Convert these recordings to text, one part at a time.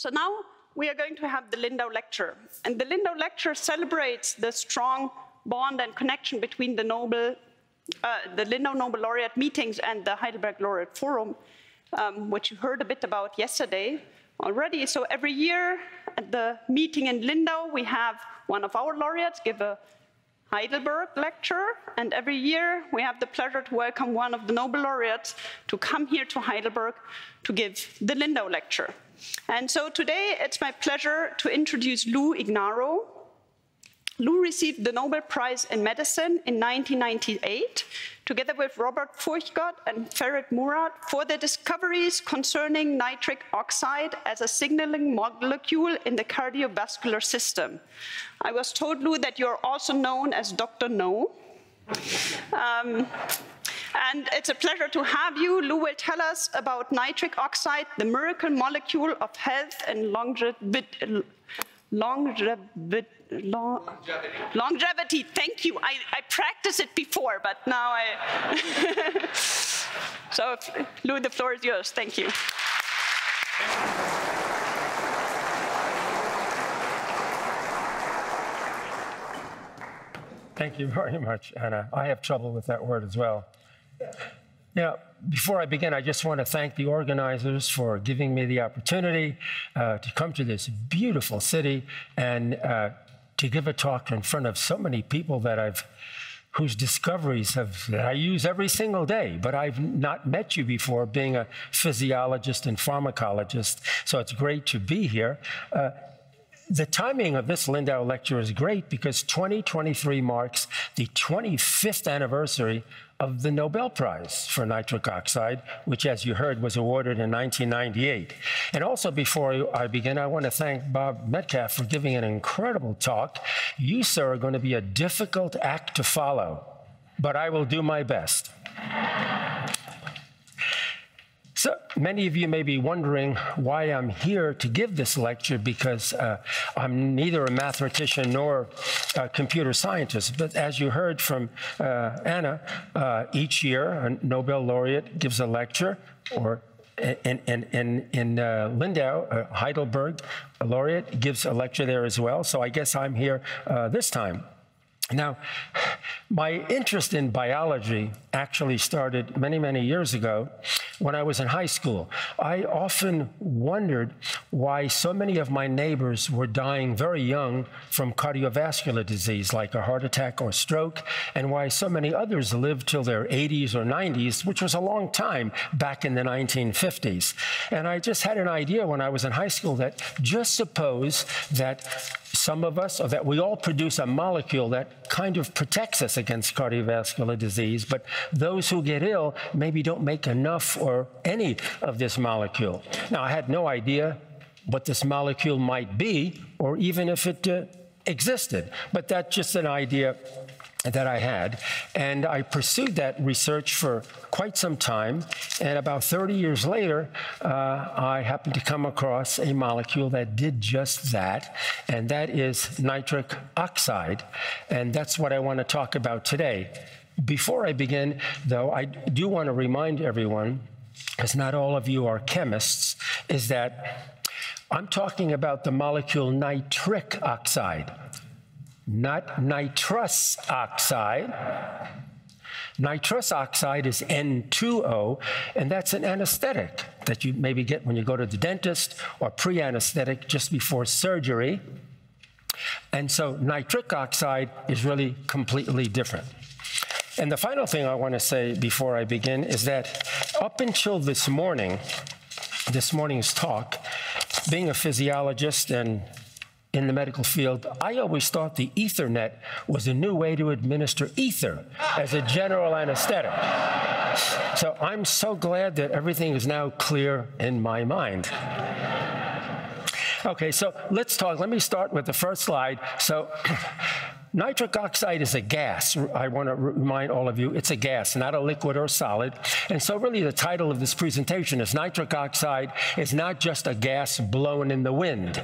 So now we are going to have the Lindau lecture. And the Lindau lecture celebrates the strong bond and connection between the Lindau Nobel Laureate meetings and the Heidelberg Laureate Forum, which you heard a bit about yesterday already. So every year at the meeting in Lindau, we have one of our laureates give a Heidelberg lecture, and every year we have the pleasure to welcome one of the Nobel laureates to come here to Heidelberg to give the Lindau lecture. And so today it's my pleasure to introduce Lou Ignarro. Lou received the Nobel Prize in Medicine in 1998, together with Robert Furchgott and Ferid Murad, for their discoveries concerning nitric oxide as a signaling molecule in the cardiovascular system. I was told, Lou, that you're also known as Dr. No. And it's a pleasure to have you. Lou will tell us about nitric oxide, the miracle molecule of health and longevity. Thank you. I practiced it before, but now I... So, Lou, the floor is yours. Thank you. Thank you very much, Anna. I have trouble with that word as well. Now, before I begin, I just want to thank the organizers for giving me the opportunity to come to this beautiful city and to give a talk in front of so many people whose discoveries that I use every single day, but I've not met you before, being a physiologist and pharmacologist, so it's great to be here. The timing of this Lindau lecture is great because 2023 marks the 25th anniversary of the Nobel Prize for nitric oxide, which, as you heard, was awarded in 1998. And also, before I begin, I want to thank Bob Metcalf for giving an incredible talk. You, sir, are going to be a difficult act to follow, but I will do my best. So many of you may be wondering why I'm here to give this lecture, because I'm neither a mathematician nor a computer scientist. But as you heard from Anna, each year a Nobel laureate gives a lecture, or in Lindau, Heidelberg, a laureate gives a lecture there as well. So I guess I'm here this time. Now, my interest in biology actually started many, many years ago when I was in high school. I often wondered why so many of my neighbors were dying very young from cardiovascular disease, like a heart attack or stroke, and why so many others lived till their 80s or 90s, which was a long time back in the 1950s. And I just had an idea when I was in high school that just suppose that some of us, or that we all produce a molecule that kind of protects us against cardiovascular disease, but those who get ill maybe don't make enough or any of this molecule. Now, I had no idea what this molecule might be, or even if it existed, but that's just an idea that I had. And I pursued that research for quite some time. And about 30 years later, I happened to come across a molecule that did just that, and that is nitric oxide. And that's what I want to talk about today. Before I begin, though, I do want to remind everyone, because not all of you are chemists, is that I'm talking about the molecule nitric oxide, not nitrous oxide. Nitrous oxide is N2O, and that's an anesthetic that you maybe get when you go to the dentist, or pre-anesthetic just before surgery. And so nitric oxide is really completely different. And the final thing I want to say before I begin is that up until this morning's talk, being a physiologist and in the medical field, I always thought the Ethernet was a new way to administer ether as a general anesthetic. So I'm so glad that everything is now clear in my mind. Okay, so let's talk. Let me start with the first slide. So nitric oxide is a gas. I want to remind all of you, it's a gas, not a liquid or solid. And so really the title of this presentation is Nitric Oxide is Not Just a Gas Blowing in the Wind.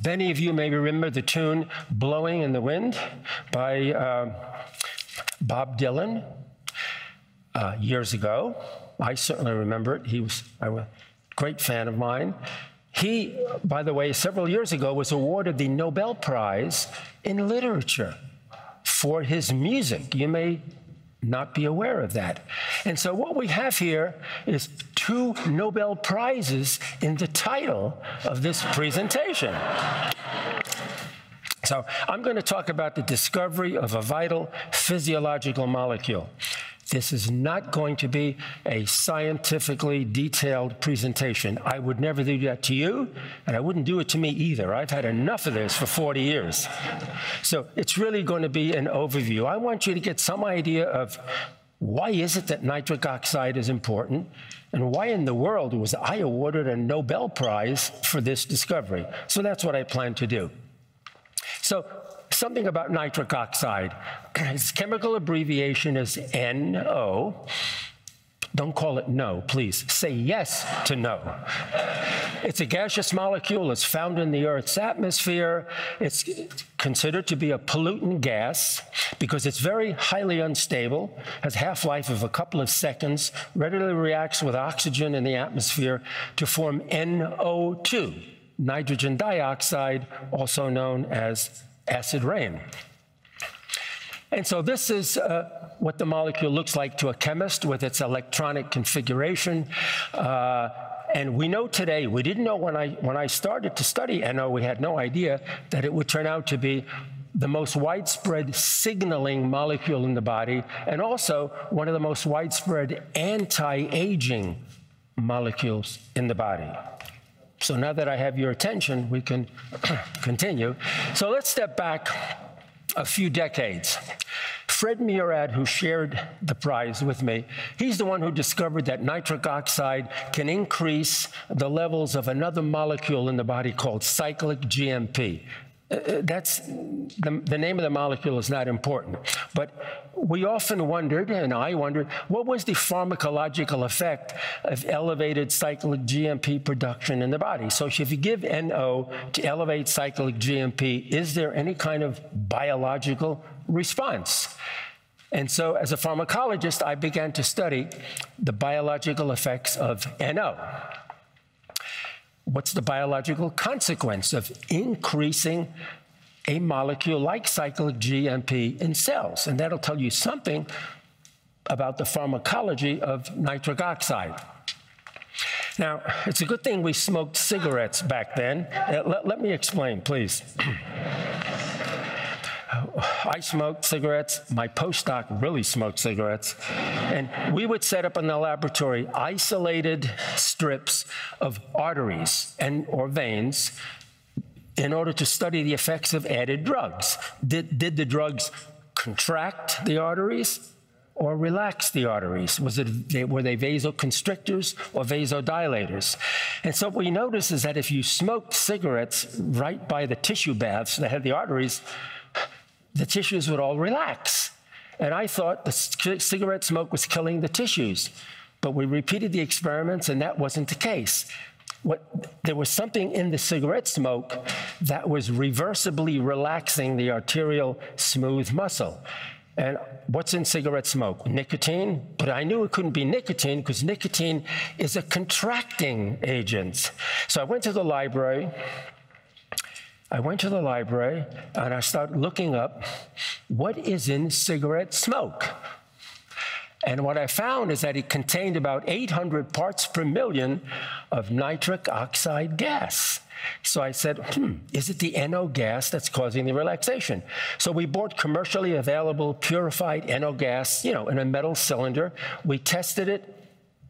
Many of you may remember the tune Blowing in the Wind by Bob Dylan years ago. I certainly remember it. He was a great fan of mine. He, by the way, several years ago was awarded the Nobel Prize in Literature for his music. You may not be aware of that. And so what we have here is 2 Nobel Prizes in the title of this presentation. So I'm going to talk about the discovery of a vital physiological molecule. This is not going to be a scientifically detailed presentation. I would never do that to you, and I wouldn't do it to me either. I've had enough of this for 40 years. So it's really going to be an overview. I want you to get some idea of why is it that nitric oxide is important, and why in the world was I awarded a Nobel Prize for this discovery. So that's what I plan to do. So something about nitric oxide. Its chemical abbreviation is NO. Don't call it no, please. Say yes to no. It's a gaseous molecule. It's found in the Earth's atmosphere. It's considered to be a pollutant gas because it's very highly unstable, has a half-life of a couple of seconds, readily reacts with oxygen in the atmosphere to form NO2, nitrogen dioxide, also known as acid rain. And so this is what the molecule looks like to a chemist with its electronic configuration. And we know today, we didn't know when I started to study NO, we had no idea that it would turn out to be the most widespread signaling molecule in the body, and also one of the most widespread anti-aging molecules in the body. So now that I have your attention, we can continue. So let's step back a few decades. Ferid Murad, who shared the prize with me, he's the one who discovered that nitric oxide can increase the levels of another molecule in the body called cyclic GMP. That's the name of the molecule is not important. But we often wondered, and I wondered, what was the pharmacological effect of elevated cyclic GMP production in the body? So if you give NO to elevate cyclic GMP, is there any kind of biological response? And so as a pharmacologist, I began to study the biological effects of NO. What's the biological consequence of increasing a molecule like cyclic GMP in cells? And that'll tell you something about the pharmacology of nitric oxide. Now, it's a good thing we smoked cigarettes back then. Let me explain, please. I smoked cigarettes. My postdoc really smoked cigarettes. And we would set up in the laboratory isolated strips of arteries or veins in order to study the effects of added drugs. Did the drugs contract the arteries or relax the arteries? Were they vasoconstrictors or vasodilators? And so what we noticed is that if you smoked cigarettes right by the tissue baths that had the arteries, the tissues would all relax. And I thought the cigarette smoke was killing the tissues. But we repeated the experiments, and that wasn't the case. There was something in the cigarette smoke that was reversibly relaxing the arterial smooth muscle. And what's in cigarette smoke? Nicotine. But I knew it couldn't be nicotine because nicotine is a contracting agent. So I went to the library. And I started looking up what is in cigarette smoke. And what I found is that it contained about 800 parts per million of nitric oxide gas. So I said, is it the NO gas that's causing the relaxation? So we bought commercially available purified NO gas, in a metal cylinder. We tested it,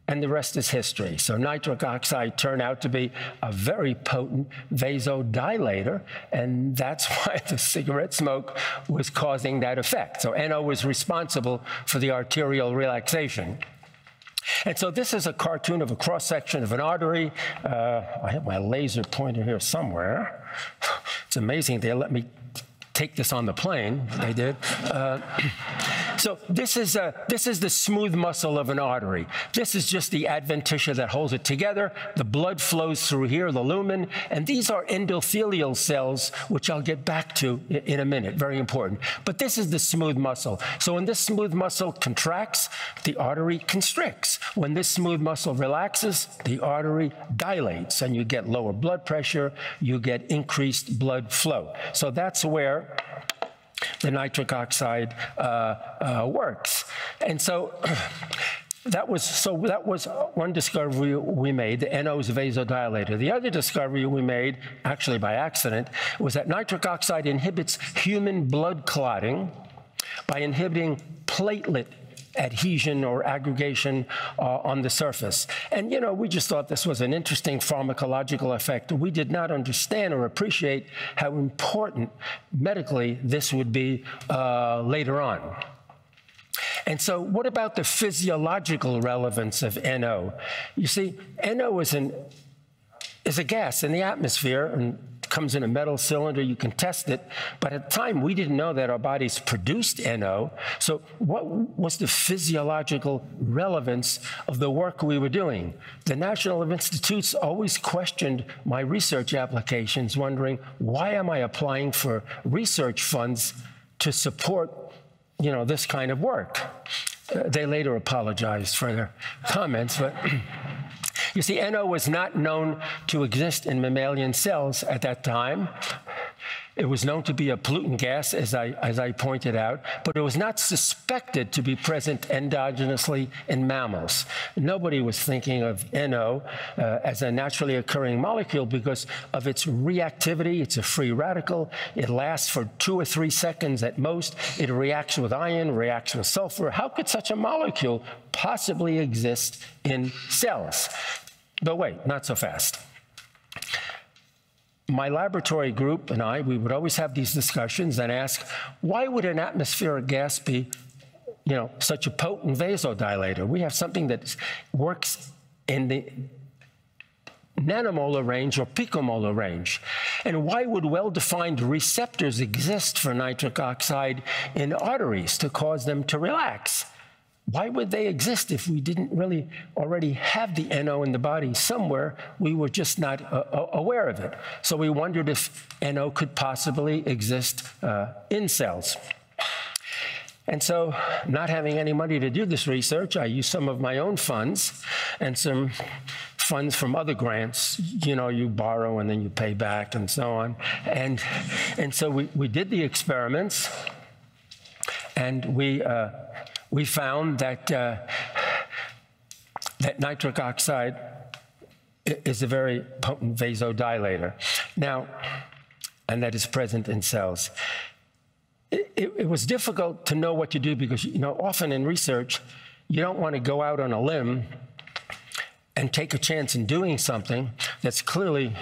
and the rest is history. So nitric oxide turned out to be a very potent vasodilator, and that's why the cigarette smoke was causing that effect. So NO was responsible for the arterial relaxation. And so this is a cartoon of a cross-section of an artery. I have my laser pointer here somewhere. It's amazing they let me take this on the plane. They did. So this is the smooth muscle of an artery. This is just the adventitia that holds it together. The blood flows through here, the lumen, and these are endothelial cells, which I'll get back to in a minute, very important. But this is the smooth muscle. So when this smooth muscle contracts, the artery constricts. When this smooth muscle relaxes, the artery dilates, and you get lower blood pressure, you get increased blood flow. So that's where the nitric oxide works. And so that was one discovery we made, the NO's vasodilator. The other discovery we made, actually by accident, was that nitric oxide inhibits human blood clotting by inhibiting platelet adhesion or aggregation on the surface. And, you know, we just thought this was an interesting pharmacological effect. We did not understand or appreciate how important medically this would be later on. And so what about the physiological relevance of NO? You see, NO is a gas in the atmosphere and comes in a metal cylinder. You can test it. But at the time, we didn't know that our bodies produced NO. So what was the physiological relevance of the work we were doing? The National Institutes always questioned my research applications, wondering, why am I applying for research funds to support, you know, this kind of work? They later apologized for their comments, but you see, NO was not known to exist in mammalian cells at that time. It was known to be a pollutant gas, as I pointed out, but it was not suspected to be present endogenously in mammals. Nobody was thinking of NO as a naturally occurring molecule because of its reactivity. It's a free radical. It lasts for 2 or 3 seconds at most. It reacts with iron, reacts with sulfur. How could such a molecule possibly exist in cells? But wait, not so fast. My laboratory group and I, we would always have these discussions and ask, why would an atmospheric gas be, you know, such a potent vasodilator? We have something that works in the nanomolar range or picomolar range. And why would well-defined receptors exist for nitric oxide in arteries to cause them to relax? Why would they exist if we didn't really already have the NO in the body somewhere? We were just not aware of it. So we wondered if NO could possibly exist in cells. And so, not having any money to do this research, I used some of my own funds and some funds from other grants. You know, you borrow and then you pay back and so on. And so we did the experiments, and we found that that nitric oxide is a very potent vasodilator. Now, and that is present in cells. It was difficult to know what to do because, you know, often in research, you don't want to go out on a limb and take a chance in doing something that's clearly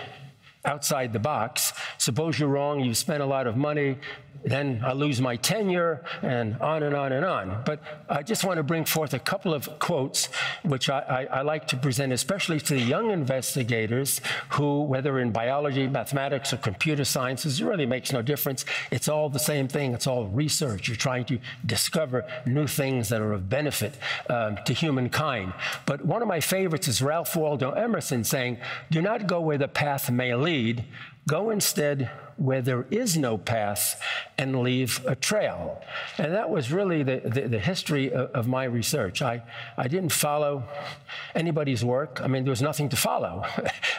outside the box. Suppose you're wrong, you've spent a lot of money, then I lose my tenure, and on and on and on. But I just want to bring forth a couple of quotes, which I like to present, especially to the young investigators who, whether in biology, mathematics, or computer sciences, it really makes no difference. It's all the same thing. It's all research. You're trying to discover new things that are of benefit to humankind. But one of my favorites is Ralph Waldo Emerson saying, "Do not go where the path may lead. Go instead where there is no path and leave a trail." And that was really the history of my research. I didn't follow anybody's work. I mean, there was nothing to follow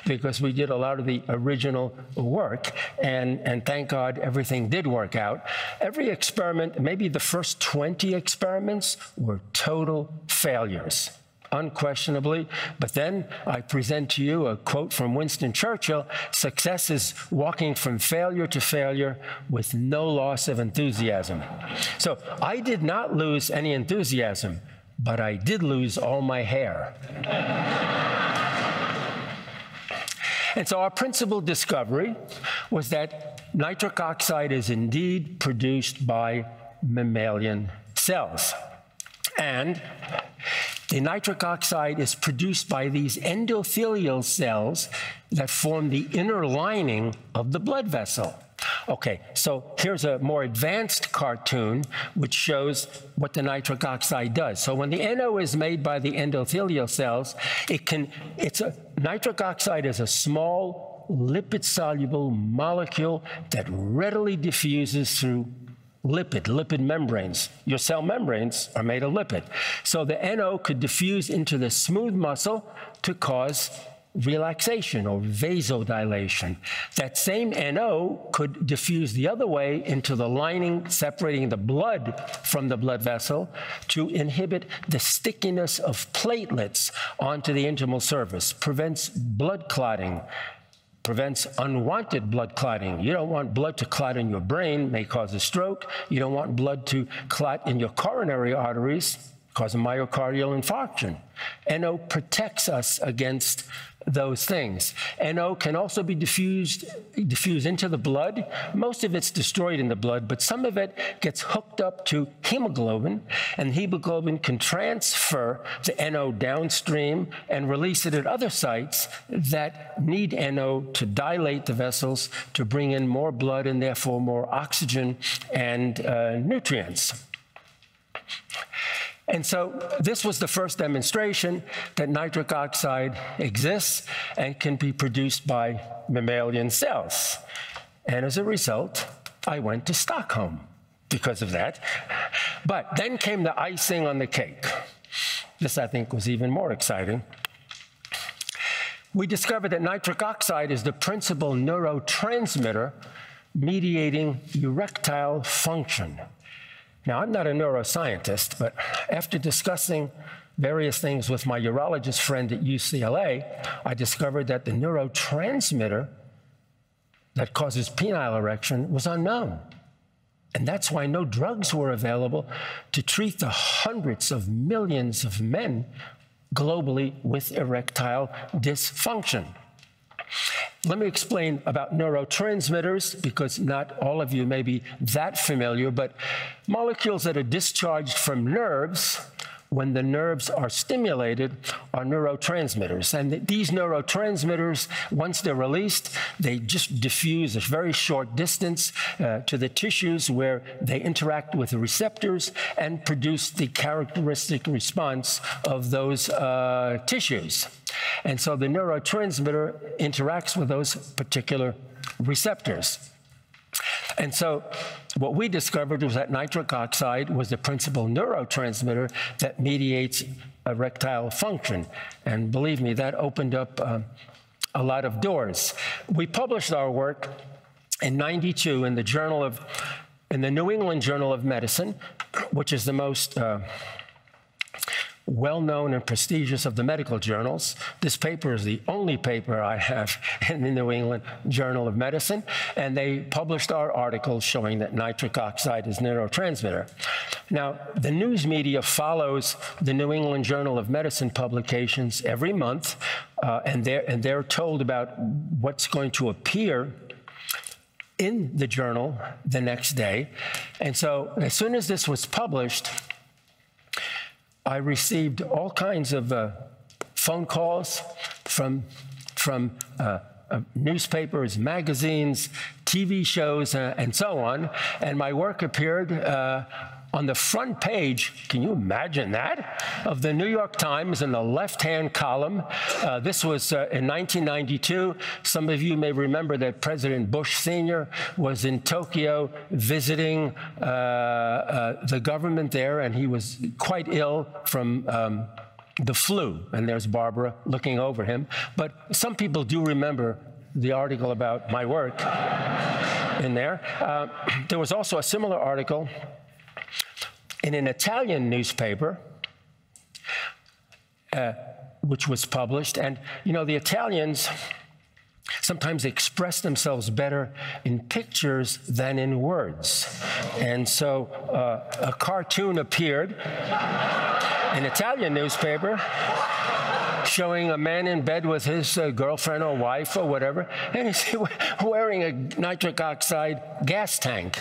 because we did a lot of the original work, and thank God everything did work out. Every experiment, maybe the first 20 experiments, were total failures. Unquestionably. But then I present to you a quote from Winston Churchill: "Success is walking from failure to failure with no loss of enthusiasm." So I did not lose any enthusiasm, but I did lose all my hair. And so our principal discovery was that nitric oxide is indeed produced by mammalian cells. And the nitric oxide is produced by these endothelial cells that form the inner lining of the blood vessel. Okay, so here's a more advanced cartoon which shows what the nitric oxide does. So when the NO is made by the endothelial cells, nitric oxide is a small lipid-soluble molecule that readily diffuses through lipid membranes. Your cell membranes are made of lipid. So the NO could diffuse into the smooth muscle to cause relaxation or vasodilation. That same NO could diffuse the other way into the lining separating the blood from the blood vessel to inhibit the stickiness of platelets onto the intimal surface, prevents blood clotting, prevents unwanted blood clotting. You don't want blood to clot in your brain, may cause a stroke. You don't want blood to clot in your coronary arteries, cause a myocardial infarction. NO protects us against those things. NO can also be diffused into the blood. Most of it's destroyed in the blood, but some of it gets hooked up to hemoglobin, and hemoglobin can transfer the NO downstream and release it at other sites that need NO to dilate the vessels, to bring in more blood and therefore more oxygen and nutrients. And so this was the first demonstration that nitric oxide exists and can be produced by mammalian cells. And as a result, I went to Stockholm because of that. But then came the icing on the cake. This, I think, was even more exciting. We discovered that nitric oxide is the principal neurotransmitter mediating erectile function. Now, I'm not a neuroscientist, but after discussing various things with my urologist friend at UCLA, I discovered that the neurotransmitter that causes penile erection was unknown. And that's why no drugs were available to treat the hundreds of millions of men globally with erectile dysfunction. Let me explain about neurotransmitters, because not all of you may be that familiar, but molecules that are discharged from nerves when the nerves are stimulated are neurotransmitters. And these neurotransmitters, once they're released, they just diffuse a very short distance to the tissues where they interact with the receptors and produce the characteristic response of those tissues. And so the neurotransmitter interacts with those particular receptors. And so what we discovered was that nitric oxide was the principal neurotransmitter that mediates erectile function. And believe me, that opened up a lot of doors. We published our work in '92 in the New England Journal of Medicine, which is the most well-known and prestigious of the medical journals. This paper is the only paper I have in the New England Journal of Medicine, and they published our article showing that nitric oxide is a neurotransmitter. Now, the news media follows the New England Journal of Medicine publications every month, and they're told about what's going to appear in the journal the next day. And so as soon as this was published, I received all kinds of phone calls from newspapers, magazines, TV shows, and so on. And my work appeared on the front page, can you imagine that, of the New York Times in the left-hand column. This was in 1992. Some of you may remember that President Bush Sr. was in Tokyo visiting the government there, and he was quite ill from the flu. And there's Barbara looking over him. But some people do remember the article about my work in there. There was also a similar article in an Italian newspaper, which was published. And, you know, the Italians sometimes express themselves better in pictures than in words. And so a cartoon appeared in an Italian newspaper showing a man in bed with his girlfriend or wife or whatever, and he's wearing a nitric oxide gas tank.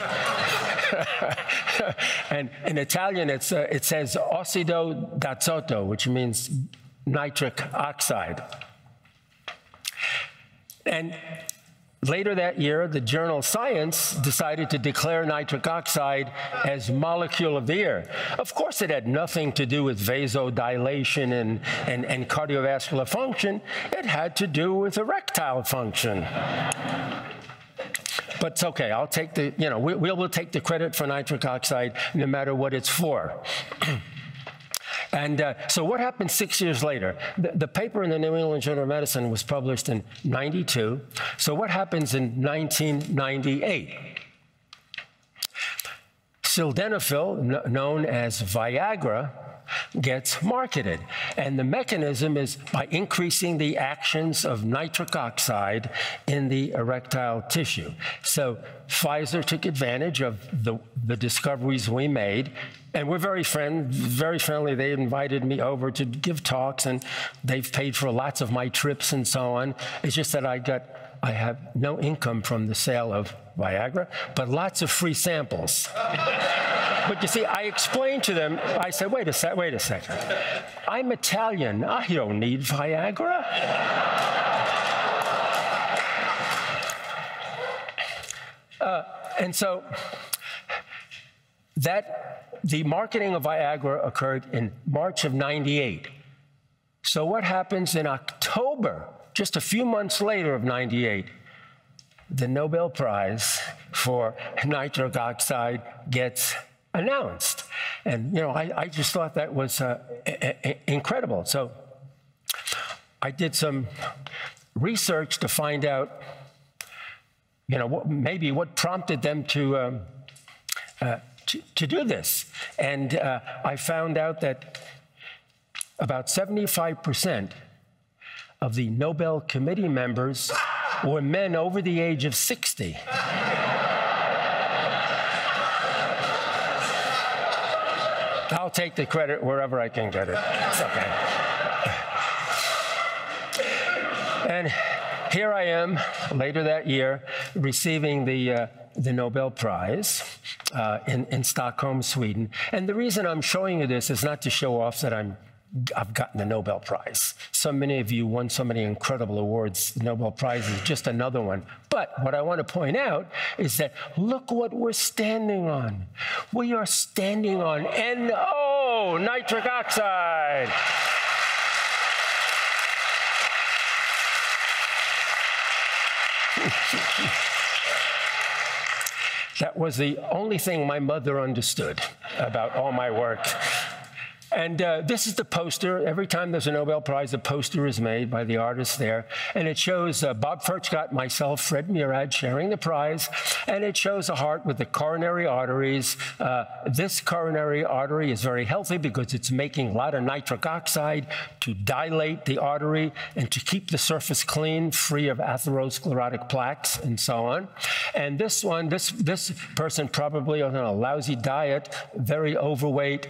And in Italian, it says ossido d'azoto, which means nitric oxide. And later that year, the journal Science decided to declare nitric oxide as molecule of the year. Of course, it had nothing to do with vasodilation and cardiovascular function. It had to do with erectile function. but it's okay. I'll take the, we will take the credit for nitric oxide no matter what it's for. And so what happened 6 years later? The paper in the New England Journal of Medicine was published in '92. So what happens in 1998? Sildenafil, known as VIAGRA, gets marketed. And the mechanism is by increasing the actions of nitric oxide in the erectile tissue. So Pfizer took advantage of the discoveries we made, and we're very friendly. They invited me over to give talks, and they've paid for lots of my trips and so on. It's just that I have no income from the sale of Viagra, but lots of free samples. But you see, I explained to them, I said, wait a second. I'm Italian. I don't need Viagra. And so the marketing of Viagra occurred in March of '98. So what happens in October, just a few months later of '98? The Nobel Prize for nitric oxide gets announced. And, I just thought that was incredible. So I did some research to find out, maybe what prompted them to do this. And I found out that about 75% of the Nobel Committee members were men over the age of 60. I'll take the credit wherever I can get it. It's okay. And here I am, later that year, receiving the Nobel Prize in Stockholm, Sweden. And the reason I'm showing you this is not to show off that I've gotten the Nobel Prize. So many of you won so many incredible awards. The Nobel Prize is just another one. But what I want to point out is that look what we're standing on. We are standing on NO, nitric oxide. That was the only thing my mother understood about all my work. And this is the poster. Every time there's a Nobel Prize, a poster is made by the artist there. And it shows Bob Furchgott, myself, Ferid Murad sharing the prize. And it shows a heart with the coronary arteries. This coronary artery is very healthy because it's making a lot of nitric oxide to dilate the artery and to keep the surface clean, free of atherosclerotic plaques and so on. And this one, this person probably on a lousy diet, very overweight,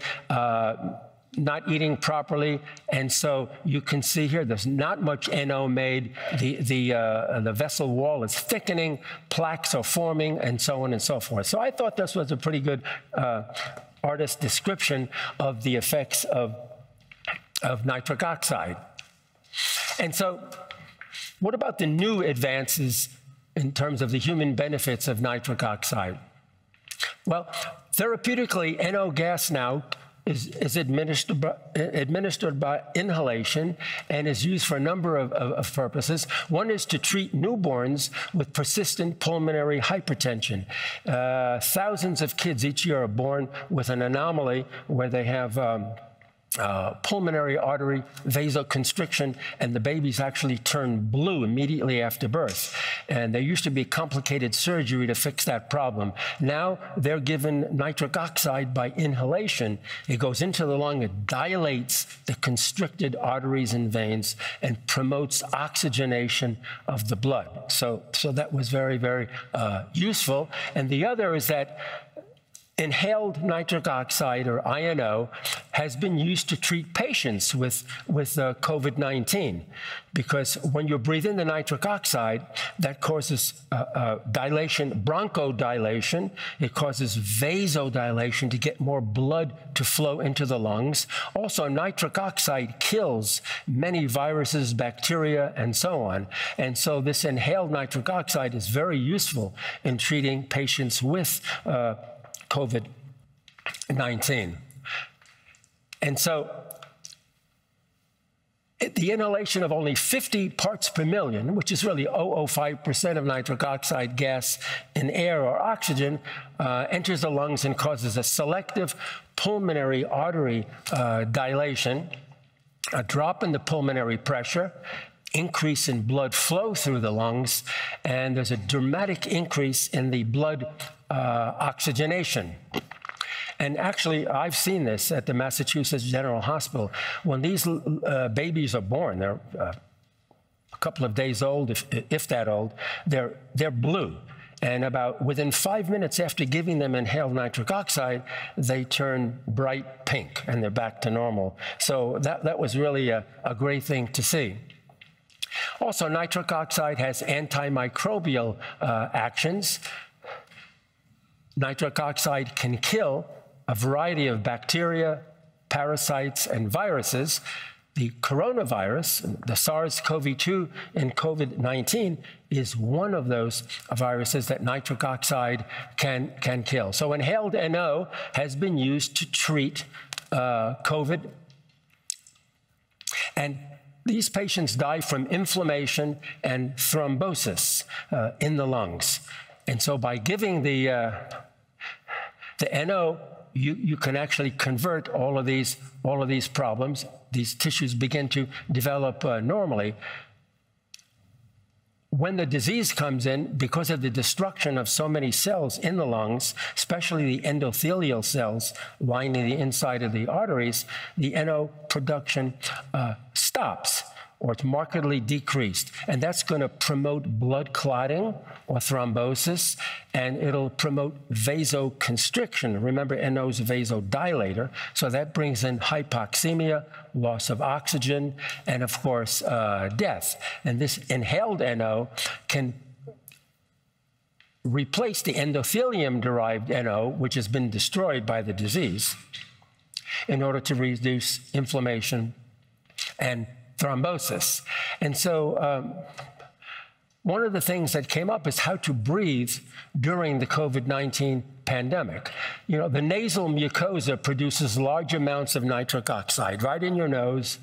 not eating properly, and so you can see here there's not much NO made. The vessel wall is thickening, plaques are forming, and so on and so forth. So I thought this was a pretty good artist description of the effects of nitric oxide. And so what about the new advances in terms of the human benefits of nitric oxide? Well, therapeutically, NO gas now is administered by inhalation and is used for a number of purposes. One is to treat newborns with persistent pulmonary hypertension. Thousands of kids each year are born with an anomaly where they have pulmonary artery vasoconstriction, and the babies actually turn blue immediately after birth. And there used to be complicated surgery to fix that problem. Now they're given nitric oxide by inhalation. It goes into the lung, it dilates the constricted arteries and veins and promotes oxygenation of the blood. So that was very, very useful. And the other is that inhaled nitric oxide, or INO, has been used to treat patients with COVID-19, because when you breathe in the nitric oxide, that causes dilation, bronchodilation. It causes vasodilation to get more blood to flow into the lungs. Also, nitric oxide kills many viruses, bacteria, and so on. And so this inhaled nitric oxide is very useful in treating patients with COVID-19. And so the inhalation of only 50 parts per million, which is really 0.05% of nitric oxide gas in air or oxygen, enters the lungs and causes a selective pulmonary artery dilation, a drop in the pulmonary pressure, increase in blood flow through the lungs, and there's a dramatic increase in the blood oxygenation. And actually, I've seen this at the Massachusetts General Hospital. When these babies are born, they're a couple of days old, if that old, they're blue. And within 5 minutes after giving them inhaled nitric oxide, they turn bright pink and they're back to normal. So that was really a great thing to see. Also, nitric oxide has antimicrobial actions. Nitric oxide can kill a variety of bacteria, parasites, and viruses. The coronavirus, the SARS-CoV-2 and COVID-19, is one of those viruses that nitric oxide can kill. So inhaled NO has been used to treat COVID. And these patients die from inflammation and thrombosis in the lungs. And so by giving the NO, you can actually convert all of these problems. These tissues begin to develop normally. When the disease comes in, because of the destruction of so many cells in the lungs, especially the endothelial cells lining the inside of the arteries, the NO production stops, or it's markedly decreased. And that's going to promote blood clotting or thrombosis, and it'll promote vasoconstriction. Remember, NO is a vasodilator, so that brings in hypoxemia, loss of oxygen, and of course, death. And this inhaled NO can replace the endothelium-derived NO, which has been destroyed by the disease, in order to reduce inflammation and thrombosis. And so one of the things that came up is how to breathe during the COVID-19 pandemic. You know, the nasal mucosa produces large amounts of nitric oxide right in your nose.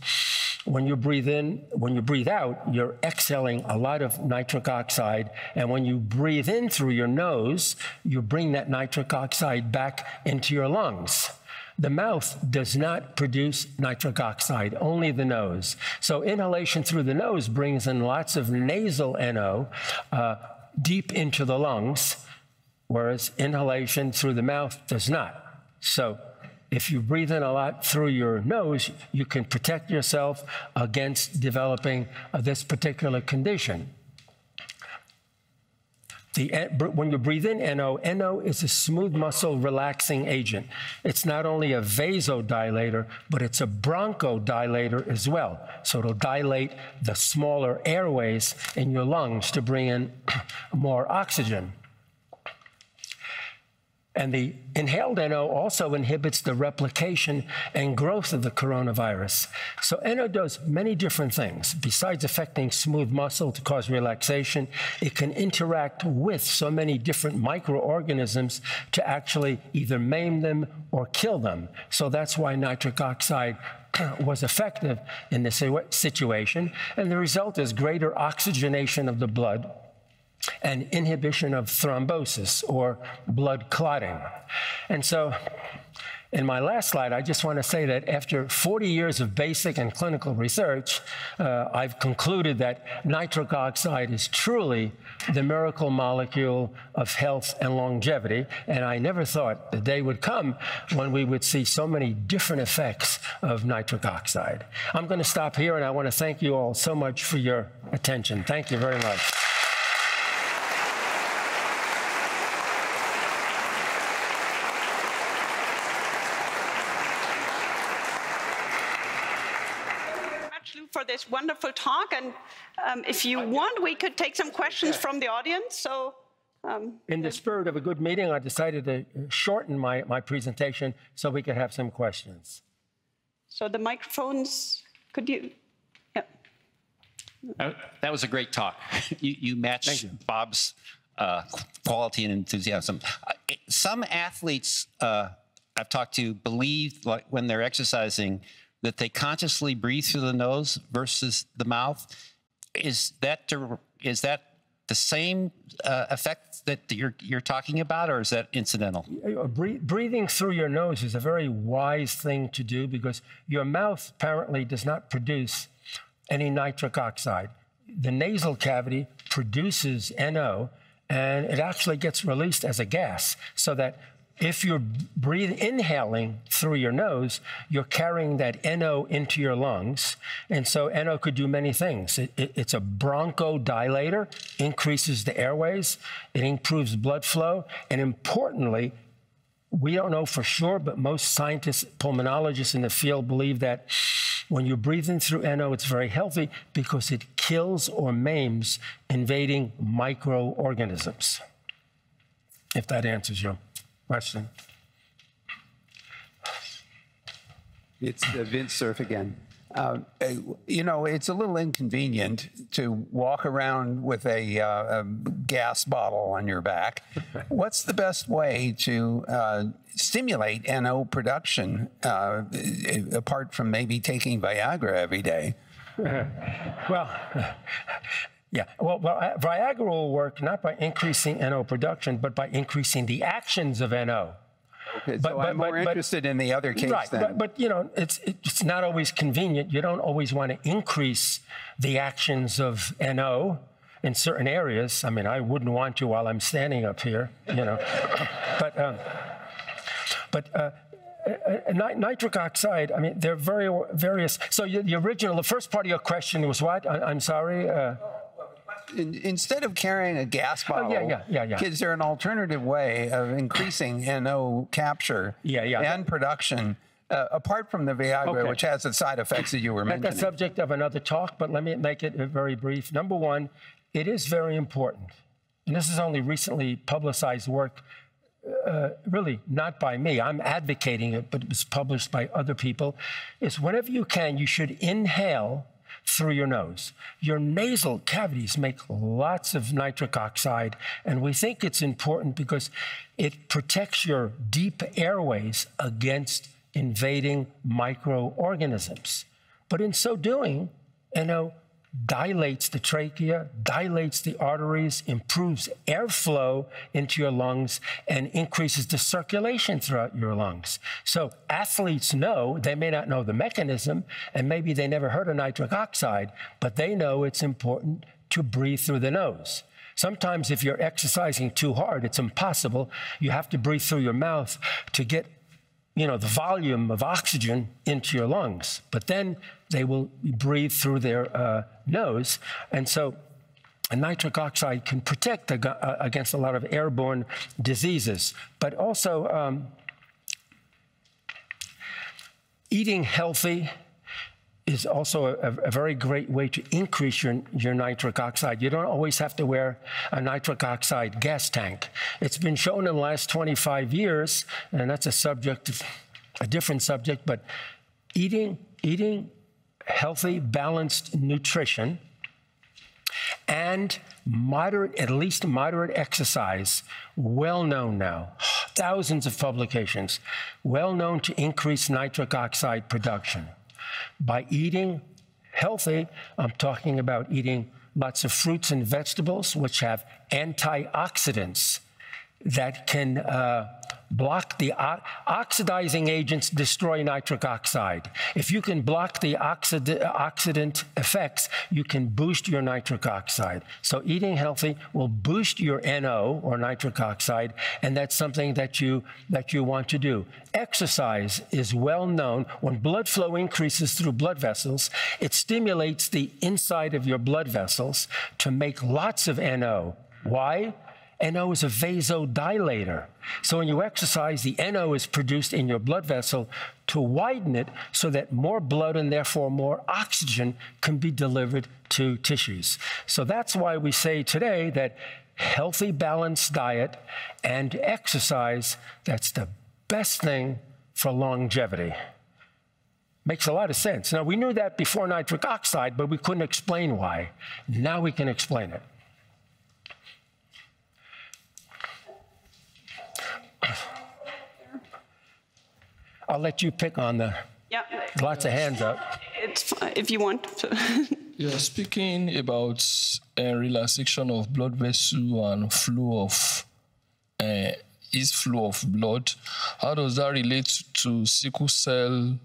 When you breathe in, when you breathe out, you're exhaling a lot of nitric oxide. And when you breathe in through your nose, you bring that nitric oxide back into your lungs. The mouth does not produce nitric oxide, only the nose. So inhalation through the nose brings in lots of nasal NO deep into the lungs, whereas inhalation through the mouth does not. So if you breathe in a lot through your nose, you can protect yourself against developing this particular condition. When you breathe in NO, NO is a smooth muscle relaxing agent. It's not only a vasodilator, but it's a bronchodilator as well. So it'll dilate the smaller airways in your lungs to bring in more oxygen. And the inhaled NO also inhibits the replication and growth of the coronavirus. So NO does many different things. Besides affecting smooth muscle to cause relaxation, it can interact with so many different microorganisms to actually either maim them or kill them. So that's why nitric oxide was effective in this situation. And the result is greater oxygenation of the blood and inhibition of thrombosis, or blood clotting. And so in my last slide, I just want to say that after 40 years of basic and clinical research, I've concluded that nitric oxide is truly the miracle molecule of health and longevity. And I never thought the day would come when we would see so many different effects of nitric oxide. I'm going to stop here, and I want to thank you all so much for your attention. Thank you very much. For this wonderful talk, and if you want, we could take some questions from the audience. So, in the spirit of a good meeting, I decided to shorten my presentation so we could have some questions. So the microphones, could you? Yeah. That was a great talk. You matched Bob's quality and enthusiasm. Some athletes I've talked to believe, like when they're exercising, that they consciously breathe through the nose versus the mouth. Is that the same effect that you're talking about, or is that incidental? Breathing through your nose is a very wise thing to do because your mouth apparently does not produce any nitric oxide. The nasal cavity produces NO, and it actually gets released as a gas, so that if you're inhaling through your nose, you're carrying that NO into your lungs. And so NO could do many things. It's a bronchodilator, increases the airways, it improves blood flow, and importantly, we don't know for sure, but most scientists, pulmonologists in the field believe that when you're breathing through NO, it's very healthy because it kills or maims invading microorganisms. If that answers your question. It's Vince Cerf again. You know, it's a little inconvenient to walk around with a gas bottle on your back. What's the best way to stimulate NO production, apart from maybe taking Viagra every day? Well, yeah. Well, Viagra will work not by increasing NO production, but by increasing the actions of NO. Okay, so I'm more interested in the other case then. But you know, it's not always convenient. You don't always want to increase the actions of NO in certain areas. I mean, I wouldn't want to while I'm standing up here, you know. Nitric oxide, I mean, there are various. So the first part of your question was what? I'm sorry. Instead of carrying a gas bottle, is there an alternative way of increasing NO capture and production, apart from the Viagra, which has the side effects that you were mentioning? That's the subject of another talk, but let me make it very brief. Number one, it is very important, and this is only recently publicized work, really not by me. I'm advocating it, but it was published by other people, is whenever you can, you should inhale through your nose. Your nasal cavities make lots of nitric oxide, and we think it's important because it protects your deep airways against invading microorganisms. But in so doing, NO dilates the trachea, dilates the arteries, improves airflow into your lungs, and increases the circulation throughout your lungs. So athletes know, they may not know the mechanism, and maybe they never heard of nitric oxide, but they know it's important to breathe through the nose. Sometimes if you're exercising too hard, it's impossible. You have to breathe through your mouth to get, you know, the volume of oxygen into your lungs. But then they will breathe through their nose. And so nitric oxide can protect against a lot of airborne diseases. But also eating healthy is also a very great way to increase your nitric oxide. You don't always have to wear a nitric oxide gas tank. It's been shown in the last 25 years, and that's a different subject, but eating healthy, balanced nutrition and at least moderate exercise, well known now, thousands of publications, well known to increase nitric oxide production. By eating healthy, I'm talking about eating lots of fruits and vegetables, which have antioxidants that can block the oxidizing agents, destroy nitric oxide. If you can block the oxidant effects, you can boost your nitric oxide. So eating healthy will boost your NO, or nitric oxide, and that's something that you want to do. Exercise is well known. When blood flow increases through blood vessels, it stimulates the inside of your blood vessels to make lots of NO. Why? NO is a vasodilator. So when you exercise, the NO is produced in your blood vessel to widen it so that more blood and therefore more oxygen can be delivered to tissues. So that's why we say today that healthy, balanced diet and exercise, that's the best thing for longevity. Makes a lot of sense. Now, we knew that before nitric oxide, but we couldn't explain why. Now we can explain it. I'll let you pick on the Yeah. Lots of hands up. It's if you want. Yeah, speaking about relaxation of blood vessel and flow of blood, how does that relate to sickle cell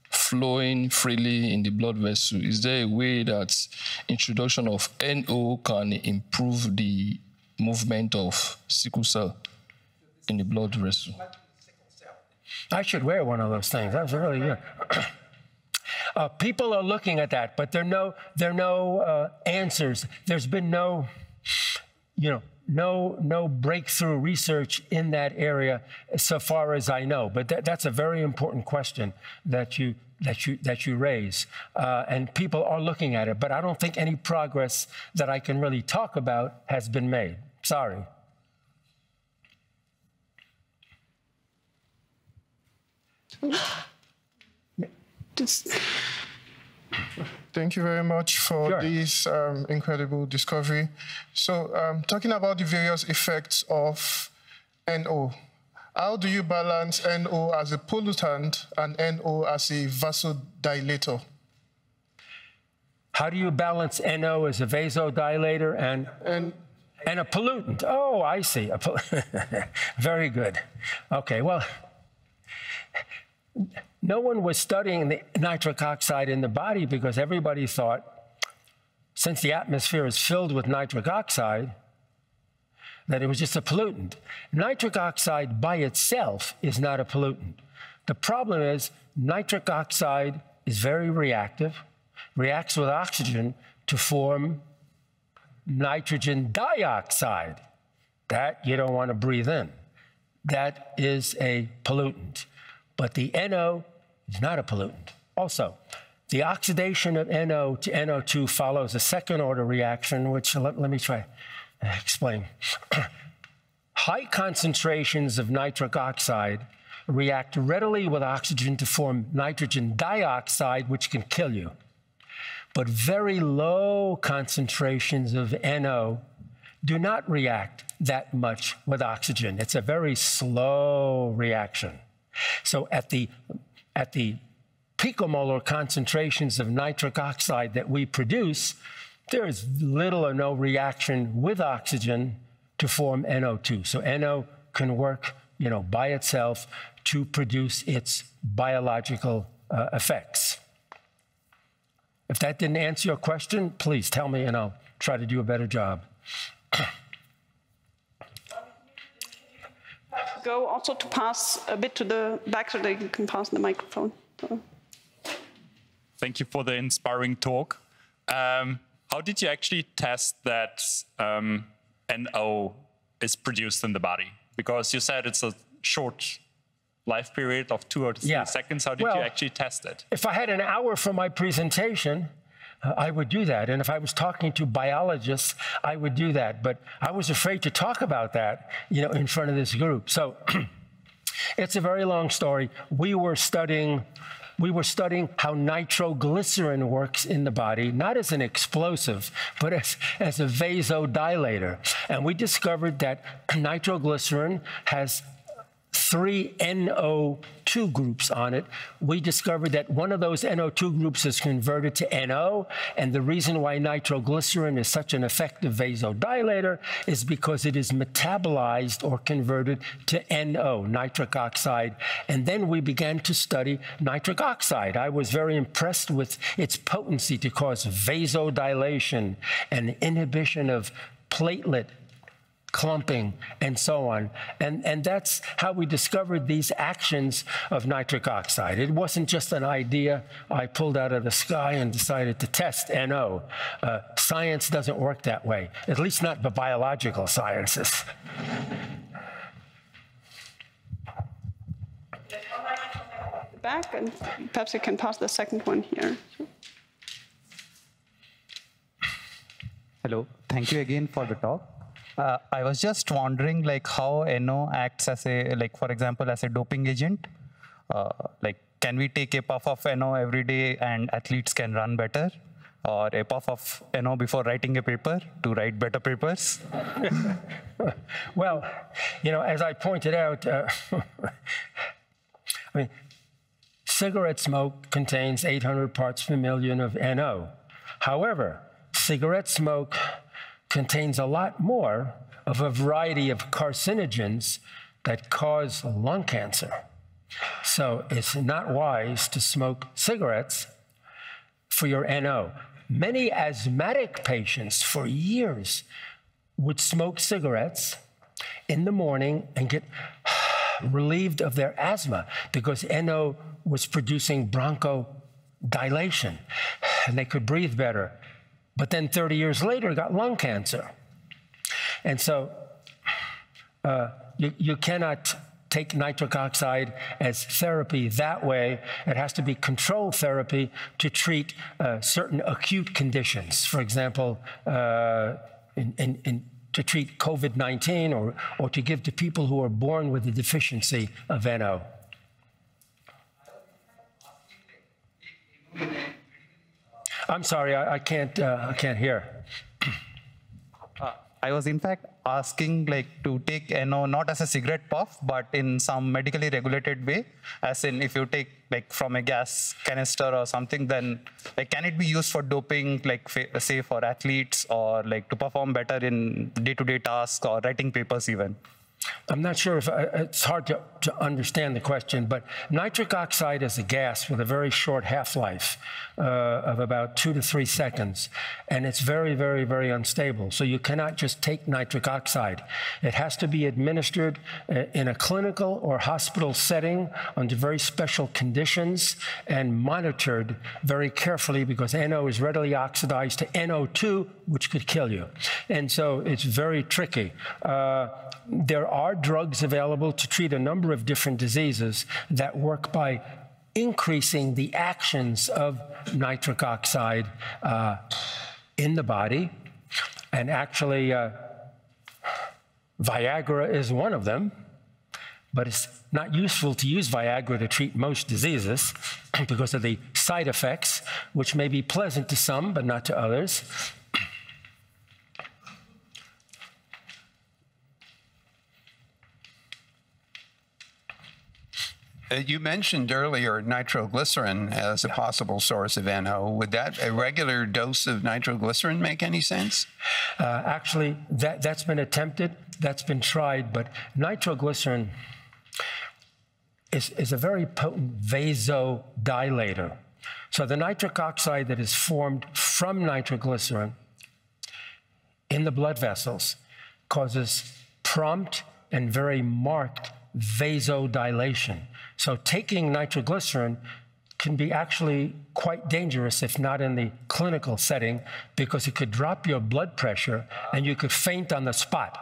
flowing freely in the blood vessel? Is there a way that introduction of NO can improve the movement of sickle cell in the blood vessel? I should wear one of those things. That was really good. People are looking at that, but there are no answers. There's been no breakthrough research in that area, so far as I know. But that's a very important question that you raise, and people are looking at it. But I don't think any progress that I can really talk about has been made. Sorry. Thank you very much for this incredible discovery. So talking about the various effects of NO, how do you balance NO as a pollutant and NO as a vasodilator? How do you balance NO as a vasodilator and a pollutant? Oh, I see. Very good. Okay, well, no one was studying the nitric oxide in the body because everybody thought, since the atmosphere is filled with nitric oxide, that it was just a pollutant. Nitric oxide by itself is not a pollutant. The problem is nitric oxide is very reactive, reacts with oxygen to form nitrogen dioxide. That you don't want to breathe in. That is a pollutant. But the NO is not a pollutant. Also, the oxidation of NO to NO2 follows a second-order reaction, which let me try to explain. High concentrations of nitric oxide react readily with oxygen to form nitrogen dioxide, which can kill you. But very low concentrations of NO do not react that much with oxygen. It's a very slow reaction. So at the picomolar concentrations of nitric oxide that we produce, there is little or no reaction with oxygen to form NO2. So NO can work, by itself to produce its biological effects. If that didn't answer your question, please tell me and I'll try to do a better job. Go also to pass a bit to the back so that you can pass the microphone. So. Thank you for the inspiring talk. How did you actually test that NO is produced in the body? Because you said it's a short life period of 2 or 3 seconds. How did you actually test it? If I had an hour for my presentation, I would do that. And if I was talking to biologists, I would do that. But I was afraid to talk about that, in front of this group. So it's a very long story. We were studying how nitroglycerin works in the body, not as an explosive, but as a vasodilator. And we discovered that nitroglycerin has 3 NO2 groups on it. We discovered that one of those NO2 groups is converted to NO, and the reason why nitroglycerin is such an effective vasodilator is because it is metabolized or converted to NO, nitric oxide. And then we began to study nitric oxide. I was very impressed with its potency to cause vasodilation and inhibition of platelet clumping, and so on. And that's how we discovered these actions of nitric oxide. It wasn't just an idea I pulled out of the sky and decided to test NO. Science doesn't work that way, at least not the biological sciences. Back, and perhaps you can pass the second one here. Hello, thank you again for the talk. I was just wondering, how NO acts as for example, as a doping agent. Can we take a puff of NO every day and athletes can run better? Or a puff of NO before writing a paper to write better papers? Well, as I pointed out, cigarette smoke contains 800 parts per million of NO. However, cigarette smoke contains a lot more of a variety of carcinogens that cause lung cancer. So it's not wise to smoke cigarettes for your NO. Many asthmatic patients for years would smoke cigarettes in the morning and get relieved of their asthma because NO was producing bronchodilation and they could breathe better. But then 30 years later, got lung cancer. And so you cannot take nitric oxide as therapy that way. It has to be controlled therapy to treat certain acute conditions. For example, to treat COVID-19 or to give to people who are born with a deficiency of NO. I'm sorry, I can't hear. I was in fact asking to take NO not as a cigarette puff, but in some medically regulated way, as in if you take from a gas canister or something, then can it be used for doping, say for athletes or to perform better in day-to-day tasks or writing papers even? I'm not sure if it's hard to understand the question, but nitric oxide is a gas with a very short half-life of about 2 to 3 seconds, and it's very, very, very unstable. So you cannot just take nitric oxide. It has to be administered in a clinical or hospital setting under very special conditions and monitored very carefully because NO is readily oxidized to NO2, which could kill you. And so it's very tricky. There are drugs available to treat a number of different diseases that work by increasing the actions of nitric oxide in the body. And actually, VIAGRA is one of them. But it's not useful to use VIAGRA to treat most diseases because of the side effects, which may be pleasant to some, but not to others. You mentioned earlier nitroglycerin as a possible source of NO. Would a regular dose of nitroglycerin make any sense? Actually, that's been attempted, that's been tried, but nitroglycerin is a very potent vasodilator. So the nitric oxide that is formed from nitroglycerin in the blood vessels causes prompt and very marked vasodilation. So taking nitroglycerin can be actually quite dangerous if not in the clinical setting because it could drop your blood pressure and you could faint on the spot.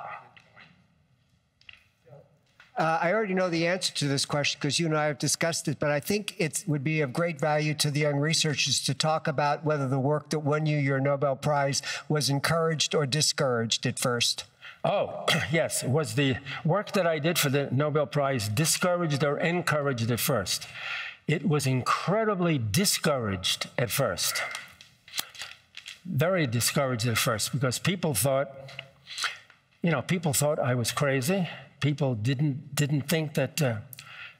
I already know the answer to this question because you and I have discussed it, but I think it would be of great value to the young researchers to talk about whether the work that won you your Nobel Prize was encouraged or discouraged at first. Oh, yes. Was the work that I did for the Nobel Prize discouraged or encouraged at first? It was incredibly discouraged at first. Very discouraged at first because people thought, people thought I was crazy. People didn't think that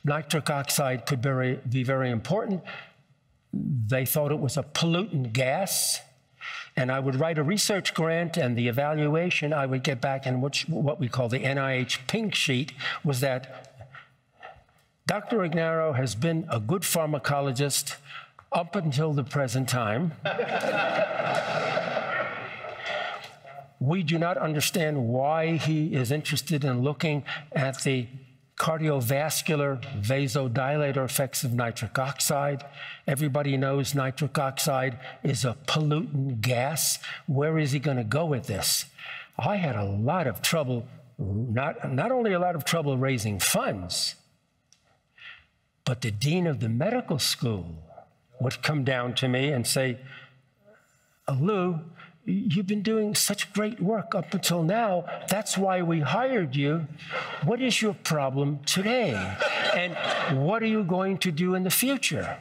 nitric oxide could be very important. They thought it was a pollutant gas. And I would write a research grant, and the evaluation I would get back in what we call the NIH pink sheet was that Dr. Ignarro has been a good pharmacologist up until the present time. We do not understand why he is interested in looking at the cardiovascular vasodilator effects of nitric oxide. Everybody knows nitric oxide is a pollutant gas. Where is he going to go with this? I had a lot of trouble, not only a lot of trouble raising funds, but the dean of the medical school would come down to me and say, Lou, you've been doing such great work up until now. That's why we hired you. What is your problem today? And what are you going to do in the future?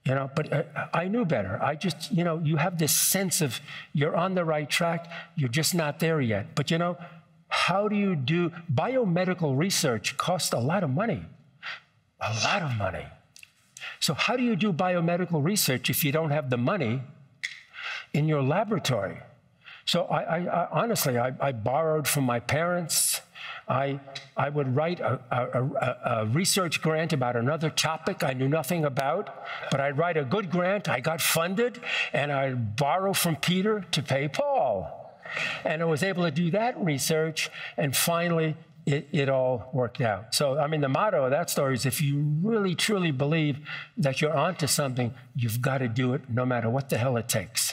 But I knew better. I just, you have this sense of you're on the right track. You're just not there yet. But, how do you do? Biomedical research costs a lot of money. A lot of money. So how do you do biomedical research if you don't have the money in your laboratory? So I honestly, I borrowed from my parents. I would write a research grant about another topic I knew nothing about, but I'd write a good grant, I got funded, and I'd borrow from Peter to pay Paul. And I was able to do that research, and finally, it all worked out. So, I mean, the motto of that story is if you really, truly believe that you're onto something, you've got to do it no matter what the hell it takes.